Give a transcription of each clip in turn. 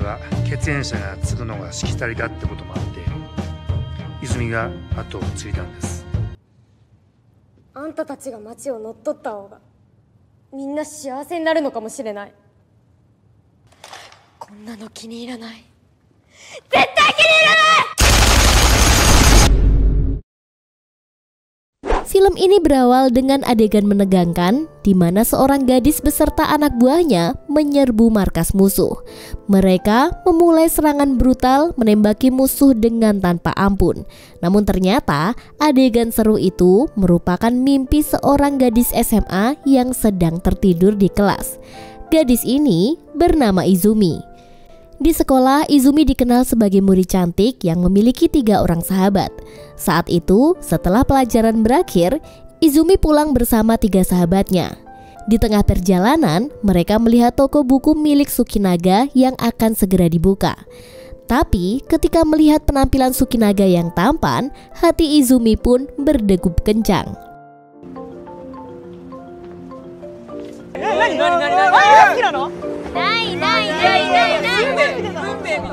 は血縁者が継ぐのがしきたりだってこともあって、泉が後を継いだんです。あんたたちが町を乗っ取った方がみんな幸せになるのかもしれない。こんなの気に入らない。絶対気に入らない。Film ini berawal dengan adegan menegangkan di mana seorang gadis beserta anak buahnya menyerbu markas musuh. Mereka memulai serangan brutal menembaki musuh dengan tanpa ampun. Namun ternyata adegan seru itu merupakan mimpi seorang gadis SMA yang sedang tertidur di kelas. Gadis ini bernama Izumi. Di sekolah, Izumi dikenal sebagai murid cantik yang memiliki 3 orang sahabat. Saat itu, setelah pelajaran berakhir, Izumi pulang bersama 3 sahabatnya. Di tengah perjalanan, mereka melihat toko buku milik Sukinaga yang akan segera dibuka. Tapi, ketika melihat penampilan Sukinaga yang tampan, hati Izumi pun berdegup kencang.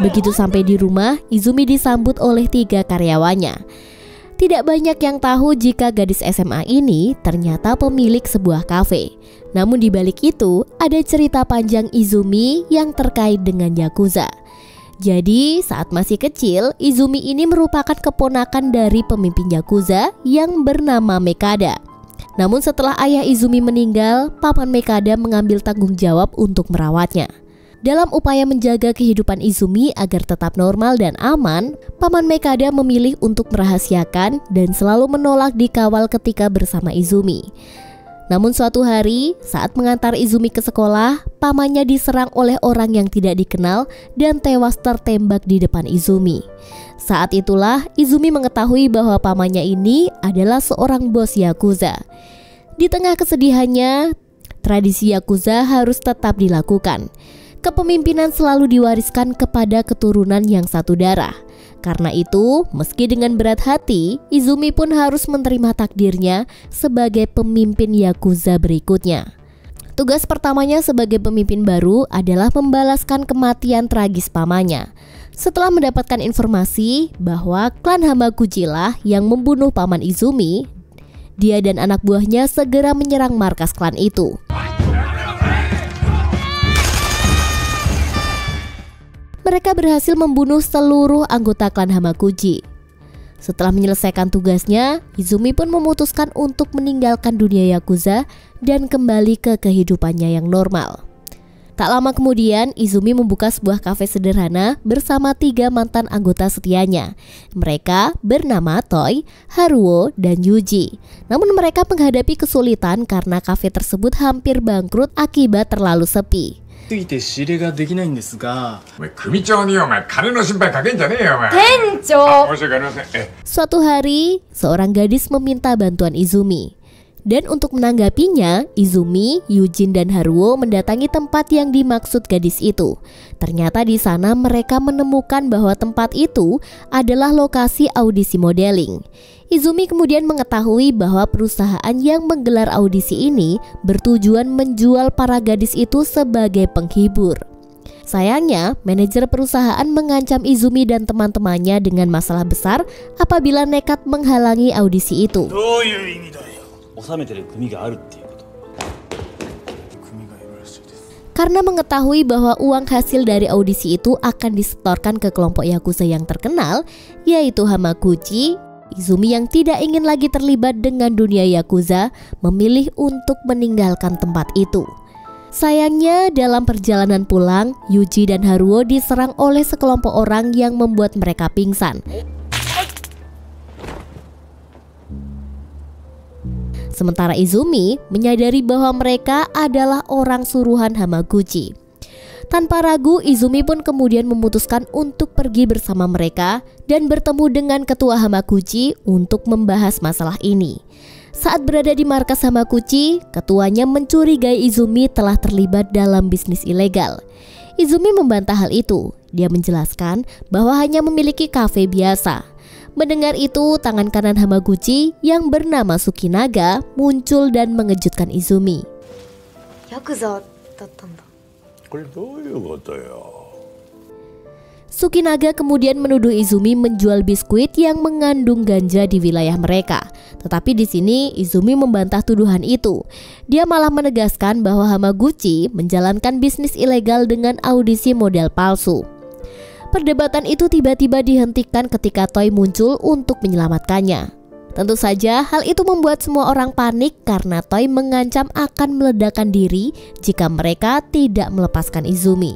Begitu sampai di rumah, Izumi disambut oleh 3 karyawannya. Tidak banyak yang tahu jika gadis SMA ini ternyata pemilik sebuah kafe. Namun di balik itu ada cerita panjang Izumi yang terkait dengan Yakuza. Jadi saat masih kecil, Izumi ini merupakan keponakan dari pemimpin Yakuza yang bernama Mekada. Namun setelah ayah Izumi meninggal, paman Mekada mengambil tanggung jawab untuk merawatnya. Dalam upaya menjaga kehidupan Izumi agar tetap normal dan aman, paman Mekada memilih untuk merahasiakan dan selalu menolak dikawal ketika bersama Izumi. Namun suatu hari, saat mengantar Izumi ke sekolah, pamannya diserang oleh orang yang tidak dikenal dan tewas tertembak di depan Izumi. Saat itulah Izumi mengetahui bahwa pamannya ini adalah seorang bos Yakuza. Di tengah kesedihannya, tradisi Yakuza harus tetap dilakukan. Kepemimpinan selalu diwariskan kepada keturunan yang satu darah. Karena itu, meski dengan berat hati, Izumi pun harus menerima takdirnya sebagai pemimpin Yakuza berikutnya. Tugas pertamanya sebagai pemimpin baru adalah membalaskan kematian tragis pamannya. Setelah mendapatkan informasi bahwa klan Hamaguchi lah yang membunuh paman Izumi, dia dan anak buahnya segera menyerang markas klan itu. Mereka berhasil membunuh seluruh anggota klan Hamaguchi. Setelah menyelesaikan tugasnya, Izumi pun memutuskan untuk meninggalkan dunia Yakuza dan kembali ke kehidupannya yang normal. Tak lama kemudian, Izumi membuka sebuah kafe sederhana bersama 3 mantan anggota setianya. Mereka bernama Toy, Haruo, dan Yuji. Namun mereka menghadapi kesulitan karena kafe tersebut hampir bangkrut akibat terlalu sepi. Suatu hari, seorang gadis meminta bantuan Izumi. Dan untuk menanggapinya, Izumi, Yujin, dan Haruo mendatangi tempat yang dimaksud gadis itu. Ternyata di sana mereka menemukan bahwa tempat itu adalah lokasi audisi modeling. Izumi kemudian mengetahui bahwa perusahaan yang menggelar audisi ini bertujuan menjual para gadis itu sebagai penghibur. Sayangnya, manajer perusahaan mengancam Izumi dan teman-temannya dengan masalah besar apabila nekat menghalangi audisi itu. Karena mengetahui bahwa uang hasil dari audisi itu akan disetorkan ke kelompok Yakuza yang terkenal, yaitu Hamaguchi, Izumi yang tidak ingin lagi terlibat dengan dunia Yakuza memilih untuk meninggalkan tempat itu. Sayangnya dalam perjalanan pulang, Yuji dan Haruo diserang oleh sekelompok orang yang membuat mereka pingsan. Sementara Izumi menyadari bahwa mereka adalah orang suruhan Hamaguchi. Tanpa ragu, Izumi pun kemudian memutuskan untuk pergi bersama mereka dan bertemu dengan ketua Hamaguchi untuk membahas masalah ini. Saat berada di markas Hamaguchi, ketuanya mencurigai Izumi telah terlibat dalam bisnis ilegal. Izumi membantah hal itu. Dia menjelaskan bahwa hanya memiliki kafe biasa. Mendengar itu, tangan kanan Hamaguchi yang bernama Sukinaga muncul dan mengejutkan Izumi. Sukinaga kemudian menuduh Izumi menjual biskuit yang mengandung ganja di wilayah mereka. Tetapi di sini Izumi membantah tuduhan itu. Dia malah menegaskan bahwa Hamaguchi menjalankan bisnis ilegal dengan audisi model palsu. Perdebatan itu tiba-tiba dihentikan ketika Toy muncul untuk menyelamatkannya. Tentu saja hal itu membuat semua orang panik karena Toy mengancam akan meledakkan diri jika mereka tidak melepaskan Izumi.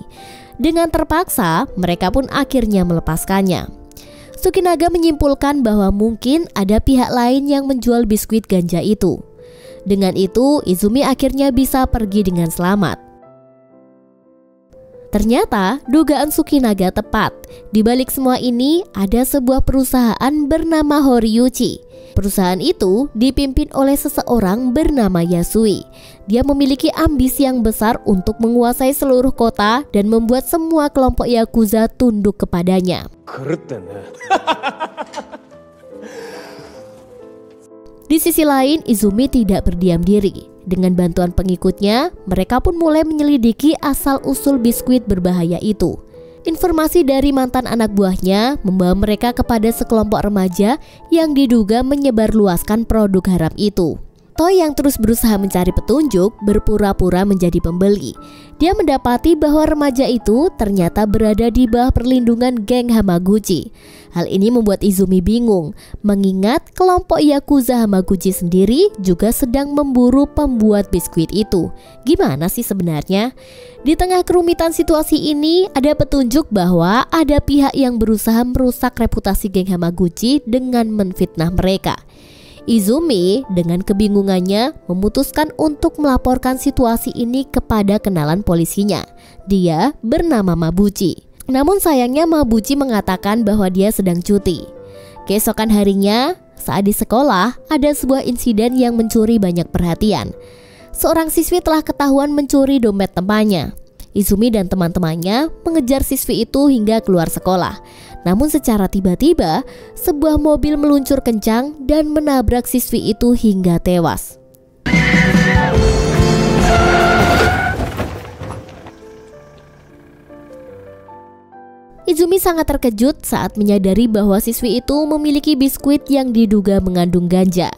Dengan terpaksa, mereka pun akhirnya melepaskannya. Sukinaga menyimpulkan bahwa mungkin ada pihak lain yang menjual biskuit ganja itu. Dengan itu, Izumi akhirnya bisa pergi dengan selamat. Ternyata dugaan Sukinaga tepat. Di balik semua ini ada sebuah perusahaan bernama Horiuchi. Perusahaan itu dipimpin oleh seseorang bernama Yasui. Dia memiliki ambisi yang besar untuk menguasai seluruh kota dan membuat semua kelompok Yakuza tunduk kepadanya. Di sisi lain, Izumi tidak berdiam diri. Dengan bantuan pengikutnya, mereka pun mulai menyelidiki asal-usul biskuit berbahaya itu. Informasi dari mantan anak buahnya membawa mereka kepada sekelompok remaja yang diduga menyebarluaskan produk haram itu. Toy yang terus berusaha mencari petunjuk berpura-pura menjadi pembeli. Dia mendapati bahwa remaja itu ternyata berada di bawah perlindungan geng Hamaguchi. Hal ini membuat Izumi bingung, mengingat kelompok Yakuza Hamaguchi sendiri juga sedang memburu pembuat biskuit itu. Gimana sih sebenarnya? Di tengah kerumitan situasi ini, ada petunjuk bahwa ada pihak yang berusaha merusak reputasi geng Hamaguchi dengan menfitnah mereka. Izumi dengan kebingungannya memutuskan untuk melaporkan situasi ini kepada kenalan polisinya. Dia bernama Mabuchi. Namun sayangnya Mabuchi mengatakan bahwa dia sedang cuti. Keesokan harinya, saat di sekolah, ada sebuah insiden yang mencuri banyak perhatian. Seorang siswi telah ketahuan mencuri dompet temannya. Izumi dan teman-temannya mengejar siswi itu hingga keluar sekolah. Namun secara tiba-tiba, sebuah mobil meluncur kencang dan menabrak siswi itu hingga tewas. Izumi sangat terkejut saat menyadari bahwa siswi itu memiliki biskuit yang diduga mengandung ganja.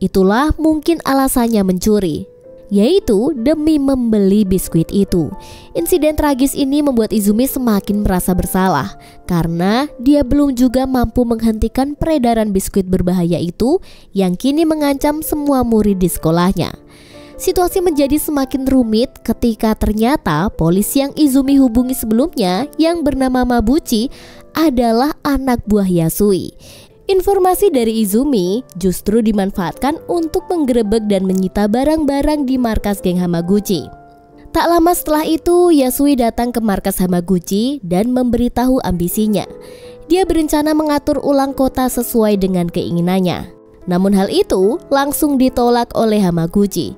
Itulah mungkin alasannya mencuri, yaitu demi membeli biskuit itu. Insiden tragis ini membuat Izumi semakin merasa bersalah karena dia belum juga mampu menghentikan peredaran biskuit berbahaya itu yang kini mengancam semua murid di sekolahnya. Situasi menjadi semakin rumit ketika ternyata polisi yang Izumi hubungi sebelumnya yang bernama Mabuchi adalah anak buah Yasui. Informasi dari Izumi justru dimanfaatkan untuk menggerebek dan menyita barang-barang di markas geng Hamaguchi. Tak lama setelah itu, Yasui datang ke markas Hamaguchi dan memberitahu ambisinya. Dia berencana mengatur ulang kota sesuai dengan keinginannya. Namun hal itu langsung ditolak oleh Hamaguchi.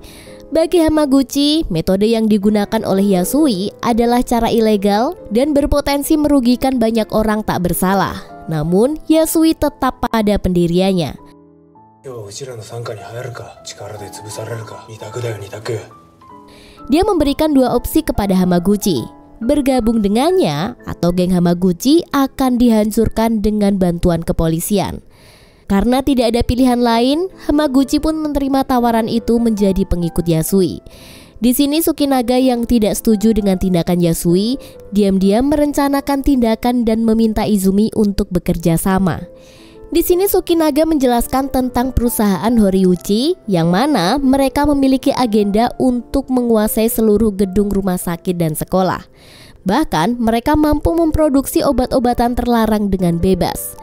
Bagi Hamaguchi, metode yang digunakan oleh Yasui adalah cara ilegal dan berpotensi merugikan banyak orang tak bersalah. Namun, Yasui tetap pada pendiriannya. Dia memberikan dua opsi kepada Hamaguchi. Bergabung dengannya atau geng Hamaguchi akan dihancurkan dengan bantuan kepolisian. Karena tidak ada pilihan lain, Hamaguchi pun menerima tawaran itu menjadi pengikut Yasui. Di sini Sukinaga yang tidak setuju dengan tindakan Yasui diam-diam merencanakan tindakan dan meminta Izumi untuk bekerja sama. Di sini Sukinaga menjelaskan tentang perusahaan Horiuchi yang mana mereka memiliki agenda untuk menguasai seluruh gedung rumah sakit dan sekolah. Bahkan mereka mampu memproduksi obat-obatan terlarang dengan bebas.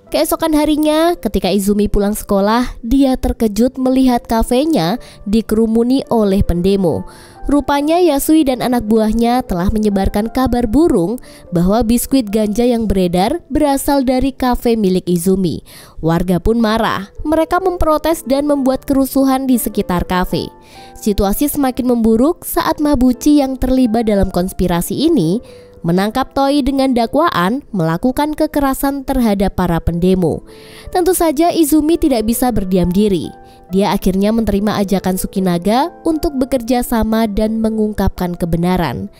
Keesokan harinya, ketika Izumi pulang sekolah, dia terkejut melihat kafenya dikerumuni oleh pendemo. Rupanya Yasui dan anak buahnya telah menyebarkan kabar burung bahwa biskuit ganja yang beredar berasal dari kafe milik Izumi. Warga pun marah. Mereka memprotes dan membuat kerusuhan di sekitar kafe. Situasi semakin memburuk saat Mabuchi yang terlibat dalam konspirasi ini menangkap Toi dengan dakwaan melakukan kekerasan terhadap para pendemo. Tentu saja Izumi tidak bisa berdiam diri. Dia akhirnya menerima ajakan Sukinaga untuk bekerja sama dan mengungkapkan kebenaran.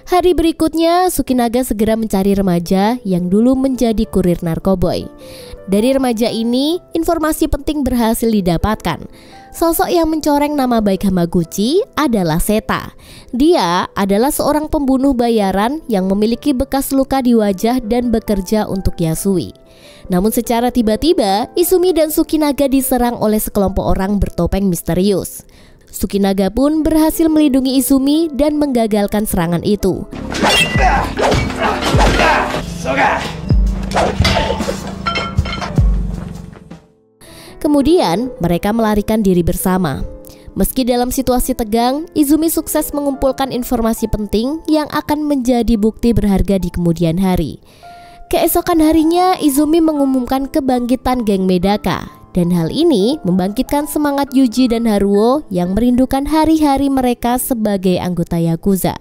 Hari berikutnya, Sukinaga segera mencari remaja yang dulu menjadi kurir narkoboy. Dari remaja ini, informasi penting berhasil didapatkan. Sosok yang mencoreng nama baik Hamaguchi adalah Seta. Dia adalah seorang pembunuh bayaran yang memiliki bekas luka di wajah dan bekerja untuk Yasui. Namun secara tiba-tiba, Izumi dan Sukinaga diserang oleh sekelompok orang bertopeng misterius. Sukinaga pun berhasil melindungi Izumi dan menggagalkan serangan itu. Kemudian mereka melarikan diri bersama. Meski dalam situasi tegang, Izumi sukses mengumpulkan informasi penting yang akan menjadi bukti berharga di kemudian hari. Keesokan harinya, Izumi mengumumkan kebangkitan geng Medaka. Dan hal ini membangkitkan semangat Yuji dan Haruo yang merindukan hari-hari mereka sebagai anggota Yakuza.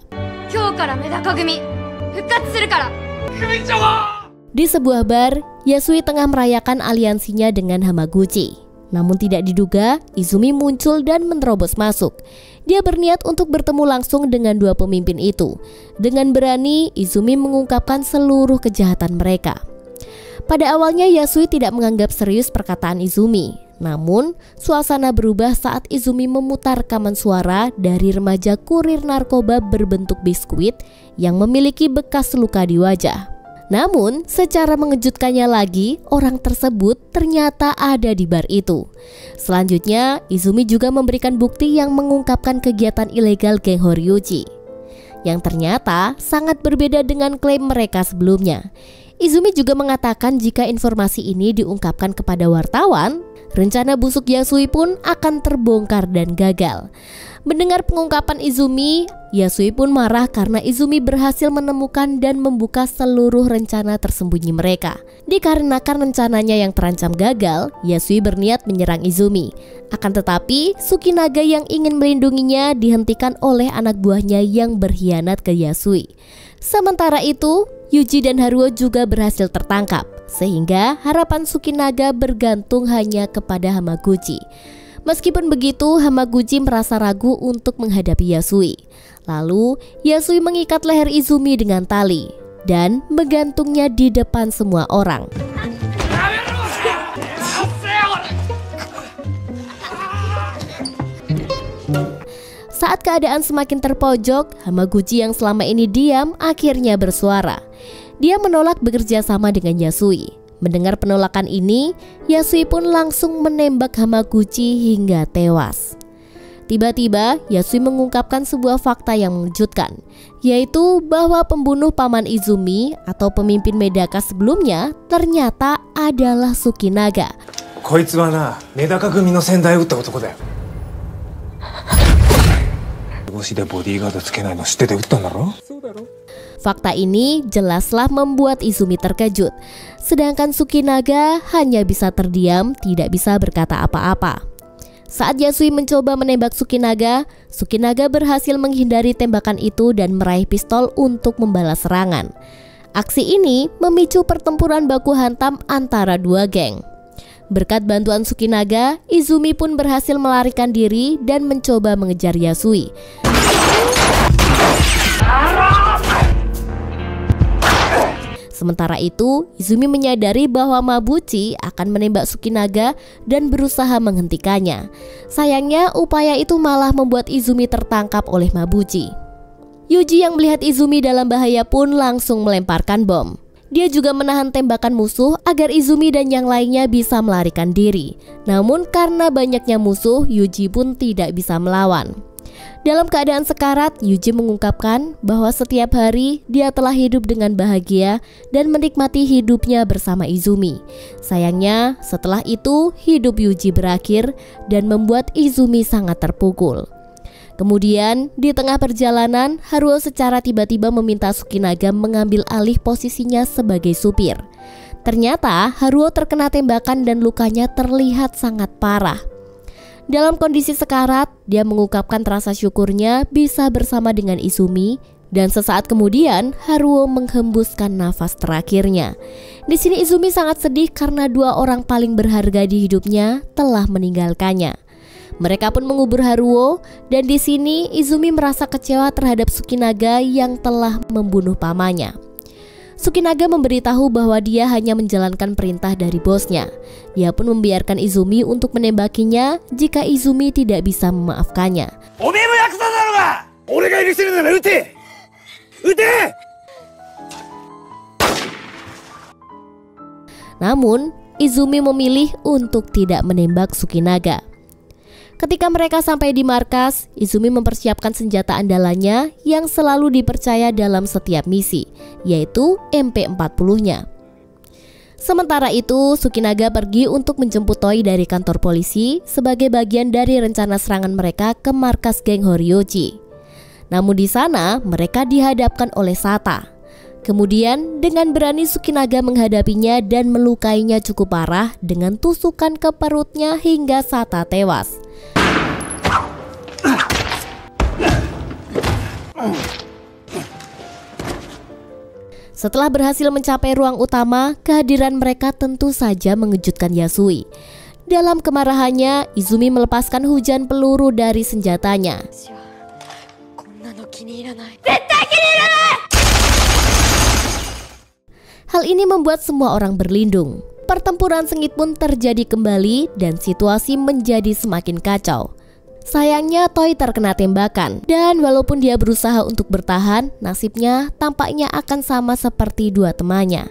Di sebuah bar, Yasui tengah merayakan aliansinya dengan Hamaguchi. Namun tidak diduga, Izumi muncul dan menerobos masuk. Dia berniat untuk bertemu langsung dengan dua pemimpin itu. Dengan berani, Izumi mengungkapkan seluruh kejahatan mereka. Pada awalnya Yasui tidak menganggap serius perkataan Izumi. Namun, suasana berubah saat Izumi memutar rekaman suara dari remaja kurir narkoba berbentuk biskuit yang memiliki bekas luka di wajah. Namun, secara mengejutkannya lagi, orang tersebut ternyata ada di bar itu. Selanjutnya, Izumi juga memberikan bukti yang mengungkapkan kegiatan ilegal geng Horyuchi, yang ternyata sangat berbeda dengan klaim mereka sebelumnya. Izumi juga mengatakan jika informasi ini diungkapkan kepada wartawan, rencana busuk Yasui pun akan terbongkar dan gagal. Mendengar pengungkapan Izumi, Yasui pun marah karena Izumi berhasil menemukan dan membuka seluruh rencana tersembunyi mereka. Dikarenakan rencananya yang terancam gagal, Yasui berniat menyerang Izumi. Akan tetapi, Sukinaga yang ingin melindunginya dihentikan oleh anak buahnya yang berkhianat ke Yasui. Sementara itu, Yuji dan Haruo juga berhasil tertangkap, sehingga harapan Sukinaga bergantung hanya kepada Hamaguchi. Meskipun begitu, Hamaguchi merasa ragu untuk menghadapi Yasui. Lalu, Yasui mengikat leher Izumi dengan tali dan menggantungnya di depan semua orang. Saat keadaan semakin terpojok, Hamaguchi yang selama ini diam akhirnya bersuara. Dia menolak bekerja sama dengan Yasui. Mendengar penolakan ini, Yasui pun langsung menembak Hamaguchi hingga tewas. Tiba-tiba, Yasui mengungkapkan sebuah fakta yang mengejutkan, yaitu bahwa pembunuh paman Izumi atau pemimpin Medaka sebelumnya ternyata adalah Sukinaga. Koitsu wa na, Medaka gumi no sendai utta otoko da yo. Fakta ini jelaslah membuat Izumi terkejut. Sedangkan Sukinaga hanya bisa terdiam, tidak bisa berkata apa-apa. Saat Yasui mencoba menembak Sukinaga, Sukinaga berhasil menghindari tembakan itu dan meraih pistol untuk membalas serangan. Aksi ini memicu pertempuran baku hantam antara dua geng. Berkat bantuan Sukinaga, Izumi pun berhasil melarikan diri dan mencoba mengejar Yasui. Sementara itu, Izumi menyadari bahwa Mabuchi akan menembak Sukinaga dan berusaha menghentikannya. Sayangnya, upaya itu malah membuat Izumi tertangkap oleh Mabuchi. Yuji yang melihat Izumi dalam bahaya pun langsung melemparkan bom. Dia juga menahan tembakan musuh agar Izumi dan yang lainnya bisa melarikan diri. Namun karena banyaknya musuh, Yuji pun tidak bisa melawan. Dalam keadaan sekarat, Yuji mengungkapkan bahwa setiap hari dia telah hidup dengan bahagia dan menikmati hidupnya bersama Izumi. Sayangnya, setelah itu hidup Yuji berakhir dan membuat Izumi sangat terpukul. Kemudian, di tengah perjalanan, Haruo secara tiba-tiba meminta Sukinaga mengambil alih posisinya sebagai supir. Ternyata, Haruo terkena tembakan dan lukanya terlihat sangat parah. Dalam kondisi sekarat, dia mengungkapkan rasa syukurnya bisa bersama dengan Izumi Dan sesaat kemudian, Haruo menghembuskan nafas terakhirnya. Di sini Izumi sangat sedih karena dua orang paling berharga di hidupnya telah meninggalkannya. Mereka pun mengubur Haruo, dan di sini Izumi merasa kecewa terhadap Tsukinaga yang telah membunuh pamannya. Tsukinaga memberitahu bahwa dia hanya menjalankan perintah dari bosnya. Dia pun membiarkan Izumi untuk menembakinya jika Izumi tidak bisa memaafkannya. Namun, Izumi memilih untuk tidak menembak Tsukinaga. Ketika mereka sampai di markas, Izumi mempersiapkan senjata andalannya yang selalu dipercaya dalam setiap misi, yaitu MP40-nya. Sementara itu, Tsukinaga pergi untuk menjemput Toi dari kantor polisi sebagai bagian dari rencana serangan mereka ke markas geng Horiochi. Namun di sana, mereka dihadapkan oleh Sata. Kemudian, dengan berani Tsukinaga menghadapinya dan melukainya cukup parah dengan tusukan ke perutnya hingga Sata tewas. Setelah berhasil mencapai ruang utama, kehadiran mereka tentu saja mengejutkan Yasui. Dalam kemarahannya, Izumi melepaskan hujan peluru dari senjatanya. Hal ini membuat semua orang berlindung. Pertempuran sengit pun terjadi kembali dan situasi menjadi semakin kacau. Sayangnya Toi terkena tembakan, dan walaupun dia berusaha untuk bertahan, nasibnya tampaknya akan sama seperti dua temannya.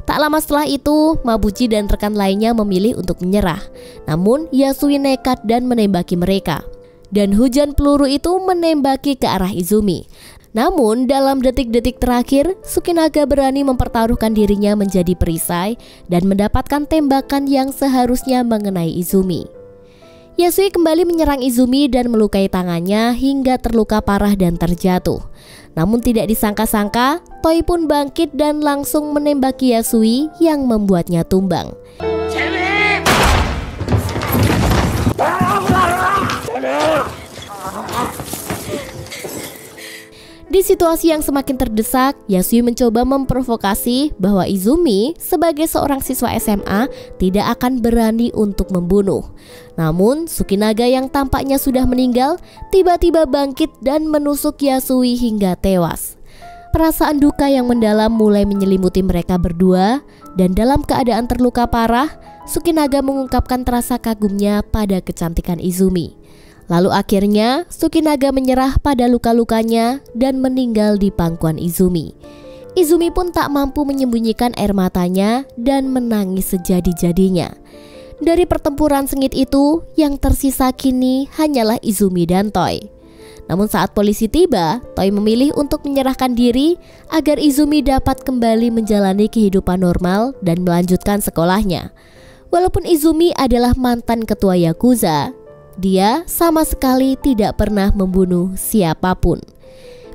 Tak lama setelah itu, Mabuchi dan rekan lainnya memilih untuk menyerah. Namun Yasui nekat dan menembaki mereka. Dan hujan peluru itu menembaki ke arah Izumi. Namun dalam detik-detik terakhir, Tsukinaga berani mempertaruhkan dirinya menjadi perisai dan mendapatkan tembakan yang seharusnya mengenai Izumi. Yasui kembali menyerang Izumi dan melukai tangannya hingga terluka parah dan terjatuh. Namun tidak disangka-sangka, Toi pun bangkit dan langsung menembaki Yasui yang membuatnya tumbang. Di situasi yang semakin terdesak, Yasui mencoba memprovokasi bahwa Izumi sebagai seorang siswa SMA tidak akan berani untuk membunuh. Namun Tsukinaga yang tampaknya sudah meninggal tiba-tiba bangkit dan menusuk Yasui hingga tewas. Perasaan duka yang mendalam mulai menyelimuti mereka berdua, dan dalam keadaan terluka parah, Tsukinaga mengungkapkan rasa kagumnya pada kecantikan Izumi. Lalu akhirnya Tsukinaga menyerah pada luka-lukanya dan meninggal di pangkuan Izumi. Izumi pun tak mampu menyembunyikan air matanya dan menangis sejadi-jadinya. Dari pertempuran sengit itu, yang tersisa kini hanyalah Izumi dan Toi. Namun saat polisi tiba, Toi memilih untuk menyerahkan diri agar Izumi dapat kembali menjalani kehidupan normal dan melanjutkan sekolahnya. Walaupun Izumi adalah mantan ketua Yakuza, dia sama sekali tidak pernah membunuh siapapun.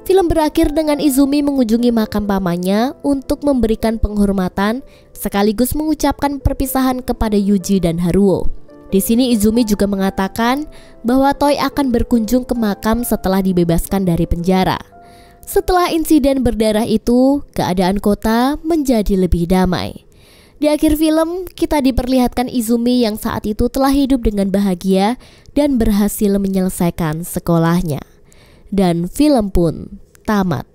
Film berakhir dengan Izumi mengunjungi makam pamannya untuk memberikan penghormatan sekaligus mengucapkan perpisahan kepada Yuji dan Haruo. Di sini Izumi juga mengatakan bahwa Toi akan berkunjung ke makam setelah dibebaskan dari penjara. Setelah insiden berdarah itu, keadaan kota menjadi lebih damai. Di akhir film, kita diperlihatkan Izumi yang saat itu telah hidup dengan bahagia dan berhasil menyelesaikan sekolahnya. Dan film pun tamat.